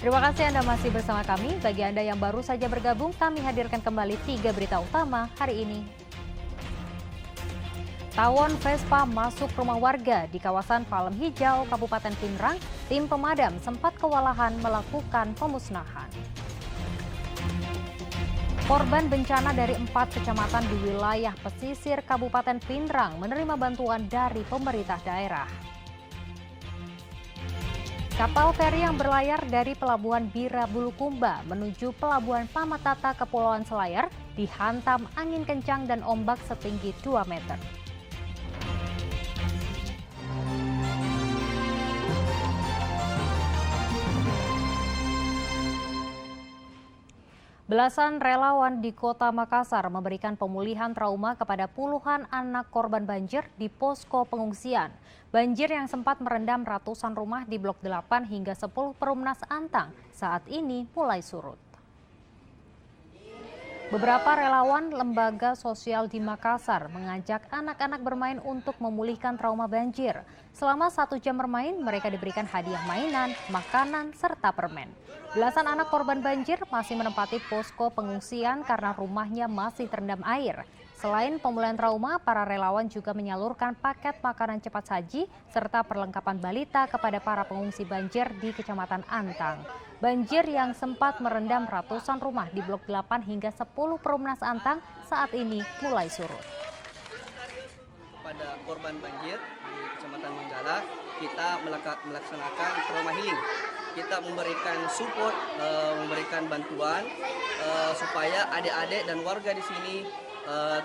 Terima kasih Anda masih bersama kami. Bagi Anda yang baru saja bergabung, kami hadirkan kembali 3 berita utama hari ini. Tawon Vespa masuk rumah warga di kawasan Palem Hijau, Kabupaten Pinrang. Tim pemadam sempat kewalahan melakukan pemusnahan. Korban bencana dari 4 kecamatan di wilayah pesisir Kabupaten Pinrang menerima bantuan dari pemerintah daerah. Kapal feri yang berlayar dari Pelabuhan Bira Bulukumba menuju Pelabuhan Pamatata Kepulauan Selayar dihantam angin kencang dan ombak setinggi 2 meter. Belasan relawan di Kota Makassar memberikan pemulihan trauma kepada puluhan anak korban banjir di posko pengungsian. Banjir yang sempat merendam ratusan rumah di Blok 8 hingga 10 Perumnas Antang saat ini mulai surut. Beberapa relawan lembaga sosial di Makassar mengajak anak-anak bermain untuk memulihkan trauma banjir. Selama 1 jam bermain, mereka diberikan hadiah mainan, makanan, serta permen. Belasan anak korban banjir masih menempati posko pengungsian karena rumahnya masih terendam air. Selain pemulihan trauma, para relawan juga menyalurkan paket makanan cepat saji serta perlengkapan balita kepada para pengungsi banjir di Kecamatan Antang. Banjir yang sempat merendam ratusan rumah di Blok 8 hingga 10 Perumnas Antang saat ini mulai surut. Pada korban banjir di Kecamatan Manggala, kita melaksanakan trauma healing. Kita memberikan support, memberikan bantuan supaya adik-adik dan warga di sini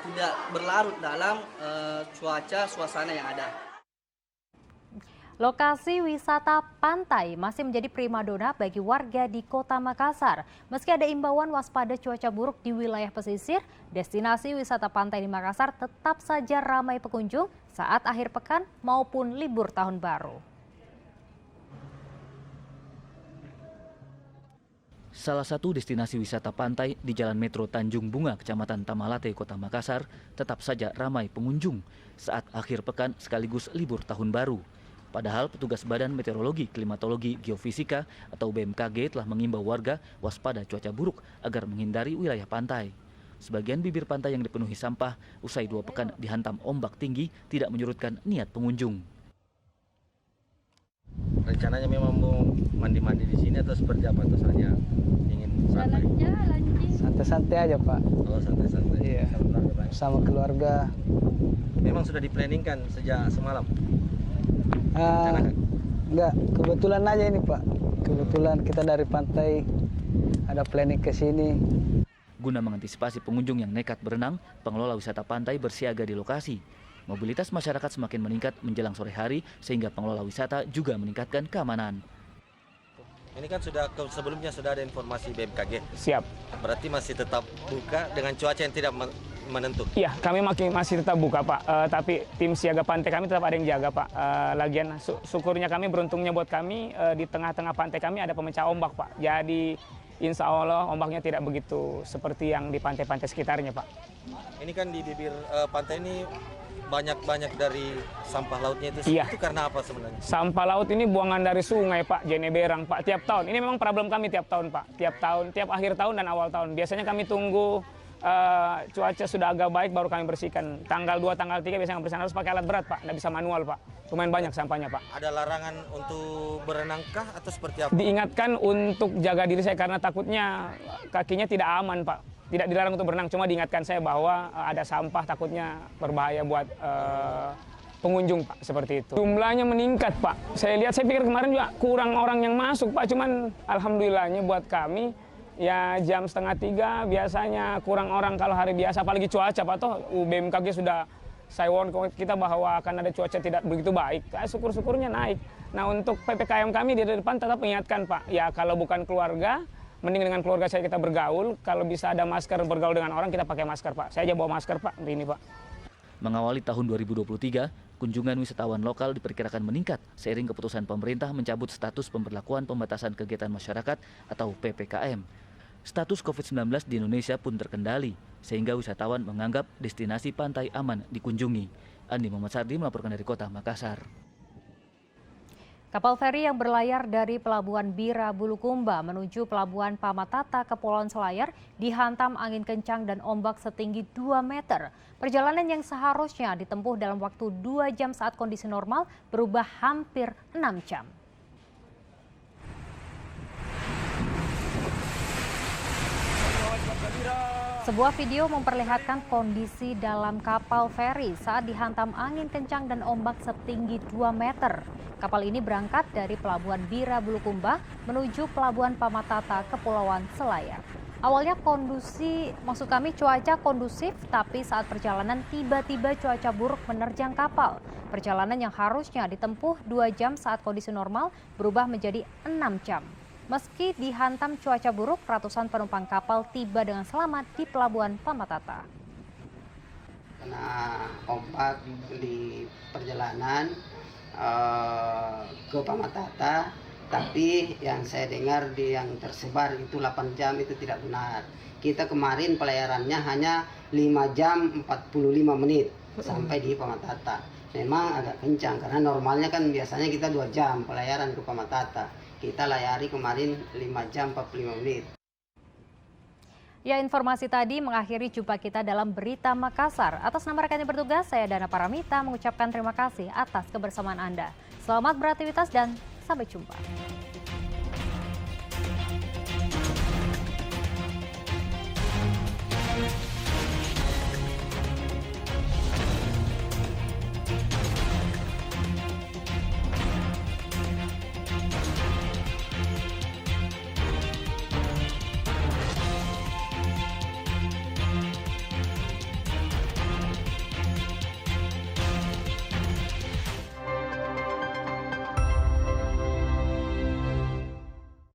tidak berlarut dalam suasana yang ada. Lokasi wisata pantai masih menjadi primadona bagi warga di Kota Makassar. Meski ada imbauan waspada cuaca buruk di wilayah pesisir, destinasi wisata pantai di Makassar tetap saja ramai pengunjung saat akhir pekan maupun libur tahun baru. Salah satu destinasi wisata pantai di Jalan Metro Tanjung Bunga, Kecamatan Tamalate, Kota Makassar, tetap saja ramai pengunjung saat akhir pekan sekaligus libur tahun baru. Padahal petugas Badan Meteorologi, Klimatologi, Geofisika atau BMKG telah mengimbau warga waspada cuaca buruk agar menghindari wilayah pantai. Sebagian bibir pantai yang dipenuhi sampah usai 2 pekan dihantam ombak tinggi tidak menyurutkan niat pengunjung. Rencananya memang mau mandi-mandi di sini atau seperti apa atau saja ingin santai? Santai-santai aja Pak. Oh santai-santai. Iya. Sama keluarga. Memang sudah diplanningkan sejak semalam. Enggak, kebetulan aja ini Pak. Kebetulan kita dari pantai ada planning ke sini. Guna mengantisipasi pengunjung yang nekat berenang, pengelola wisata pantai bersiaga di lokasi. Mobilitas masyarakat semakin meningkat menjelang sore hari sehingga pengelola wisata juga meningkatkan keamanan. Ini kan sebelumnya sudah ada informasi BMKG. Siap. Berarti masih tetap buka dengan cuaca yang tidak menentu. Iya, kami masih tetap buka Pak. Tapi tim siaga pantai kami tetap ada yang jaga Pak. Lagian syukurnya kami, beruntungnya buat kami di tengah-tengah pantai kami ada pemecah ombak Pak. Jadi insya Allah ombaknya tidak begitu seperti yang di pantai-pantai sekitarnya Pak. Ini kan di bibir pantai ini banyak dari sampah lautnya itu. Iya. Itu karena apa sebenarnya? Sampah laut ini buangan dari sungai Pak, Jeneberang Pak, tiap tahun. Ini memang problem kami tiap tahun Pak. Tiap akhir tahun dan awal tahun. Biasanya kami tunggu cuaca sudah agak baik baru kami bersihkan. Tanggal 2, tanggal 3 biasanya bersihkan harus pakai alat berat Pak, nggak bisa manual Pak. Lumayan banyak sampahnya Pak. Ada larangan untuk berenangkah atau seperti apa? Diingatkan untuk jaga diri saya karena takutnya kakinya tidak aman Pak. Tidak dilarang untuk berenang, cuma diingatkan saya bahwa ada sampah takutnya berbahaya buat pengunjung Pak, seperti itu. Jumlahnya meningkat Pak. Saya pikir kemarin juga kurang orang yang masuk Pak, cuman alhamdulillahnya buat kami ya jam 2:30 biasanya kurang orang kalau hari biasa, apalagi cuaca Pak. Toh BMKG sudah saya warn kita bahwa akan ada cuaca tidak begitu baik. Syukur-syukurnya naik. Nah untuk PPKM kami di depan tetap mengingatkan Pak, ya kalau bukan keluarga, mending dengan keluarga saya kita bergaul. Kalau bisa ada masker bergaul dengan orang kita pakai masker Pak. Saya aja bawa masker Pak ini Pak. Mengawali tahun 2023, kunjungan wisatawan lokal diperkirakan meningkat seiring keputusan pemerintah mencabut status pemberlakuan pembatasan kegiatan masyarakat atau PPKM. Status COVID-19 di Indonesia pun terkendali, sehingga wisatawan menganggap destinasi pantai aman dikunjungi. Andi Muhammad Sardi melaporkan dari Kota Makassar. Kapal feri yang berlayar dari Pelabuhan Bira Bulukumba menuju Pelabuhan Pamatata Kepulauan Selayar dihantam angin kencang dan ombak setinggi 2 meter. Perjalanan yang seharusnya ditempuh dalam waktu 2 jam saat kondisi normal berubah hampir 6 jam. Sebuah video memperlihatkan kondisi dalam kapal feri saat dihantam angin kencang dan ombak setinggi 2 meter. Kapal ini berangkat dari Pelabuhan Bira Bulukumba menuju Pelabuhan Pamatata Kepulauan Selayar. Awalnya cuaca kondusif, tapi saat perjalanan tiba-tiba cuaca buruk menerjang kapal. Perjalanan yang harusnya ditempuh 2 jam saat kondisi normal berubah menjadi 6 jam. Meski dihantam cuaca buruk, ratusan penumpang kapal tiba dengan selamat di Pelabuhan Pamatata. Kena ombak di perjalanan ke Pamatata, tapi yang saya dengar yang tersebar itu 8 jam itu tidak benar. Kita kemarin pelayarannya hanya 5 jam 45 menit sampai di Pamatata. Memang agak kencang karena normalnya kan biasanya kita 2 jam pelayaran ke Pamatata. Kita layari kemarin 5 jam 45 menit. Ya, informasi tadi mengakhiri jumpa kita dalam Berita Makassar. Atas nama rekan yang bertugas, saya Dana Paramita mengucapkan terima kasih atas kebersamaan Anda. Selamat beraktivitas dan sampai jumpa.